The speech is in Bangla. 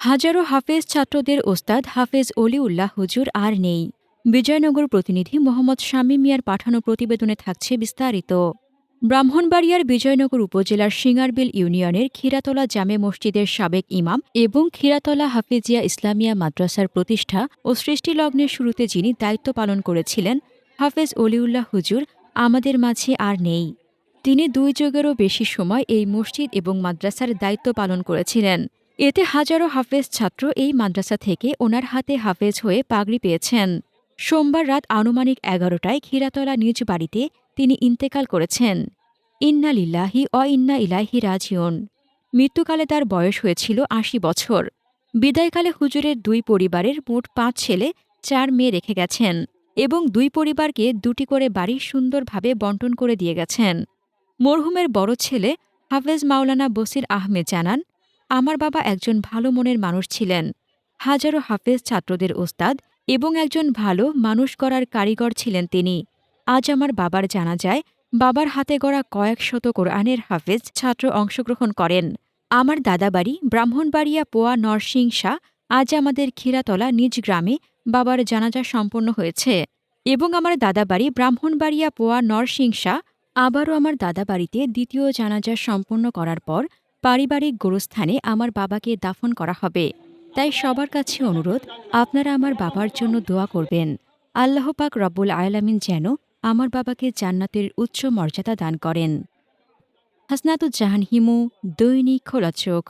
হাজারো হাফেজ ছাত্রদের ওস্তাদ হাফেজ অলিউল্লাহ হুজুর আর নেই। বিজয়নগর প্রতিনিধি মোহাম্মদ শামীম মিয়ার পাঠানো প্রতিবেদনে থাকছে বিস্তারিত। ব্রাহ্মণবাড়িয়ার বিজয়নগর উপজেলার সিঙ্গারবিল ইউনিয়নের ক্ষীরাতলা জামে মসজিদের সাবেক ইমাম এবং ক্ষীরাতলা হাফেজিয়া ইসলামিয়া মাদ্রাসার প্রতিষ্ঠা ও সৃষ্টিলগ্নের শুরুতে যিনি দায়িত্ব পালন করেছিলেন, হাফেজ অলিউল্লাহ হুজুর আমাদের মাঝে আর নেই। তিনি 2 যুগেরও বেশি সময় এই মসজিদ এবং মাদ্রাসার দায়িত্ব পালন করেছিলেন। এতে হাজারো হাফেজ ছাত্র এই মাদ্রাসা থেকে ওনার হাতে হাফেজ হয়ে পাগড়ি পেয়েছেন। সোমবার রাত আনুমানিক 11টায় ক্ষীরাতলা নিজ বাড়িতে তিনি ইন্তেকাল করেছেন। ইন্না লিল্লাহি অ ইন্না ইলাইহি রাজিউন। মৃত্যুকালে তার বয়স হয়েছিল ৮০ বছর। বিদায়কালে হুজুরের 2 পরিবারের মোট 5 ছেলে 4 মেয়ে রেখে গেছেন এবং 2 পরিবারকে 2টি করে বাড়ি সুন্দরভাবে বণ্টন করে দিয়ে গেছেন। মরহুমের বড় ছেলে হাফেজ মাওলানা বসির আহমেদ জানান, আমার বাবা একজন ভালো মনের মানুষ ছিলেন। হাজারো হাফেজ ছাত্রদের ওস্তাদ এবং একজন ভালো মানুষ গড়ার কারিগর ছিলেন তিনি। আজ আমার বাবার জানাজায় বাবার হাতে গড়া কয়েক শত কোরআনের হাফেজ ছাত্র অংশগ্রহণ করেন। আমার দাদাবাড়ি ব্রাহ্মণবাড়িয়া পোয়া নরসিংসা আজ আমাদের ক্ষীরাতলা নিজ গ্রামে বাবার জানাজা সম্পন্ন হয়েছে এবং আমার দাদাবাড়ি ব্রাহ্মণবাড়িয়া পোয়া নরসিংসা আবারও আমার দাদাবাড়িতে দ্বিতীয় জানাজা সম্পন্ন করার পর পারিবারিক গোরস্থানে আমার বাবাকে দাফন করা হবে। তাই সবার কাছে অনুরোধ, আপনারা আমার বাবার জন্য দোয়া করবেন। আল্লাহ পাক রব্বুল আলামিন যেন আমার বাবাকে জান্নাতের উচ্চ মর্যাদা দান করেন। হাসনাতুজ্জাহান হিমু, দৈনিক খোলা চোখ।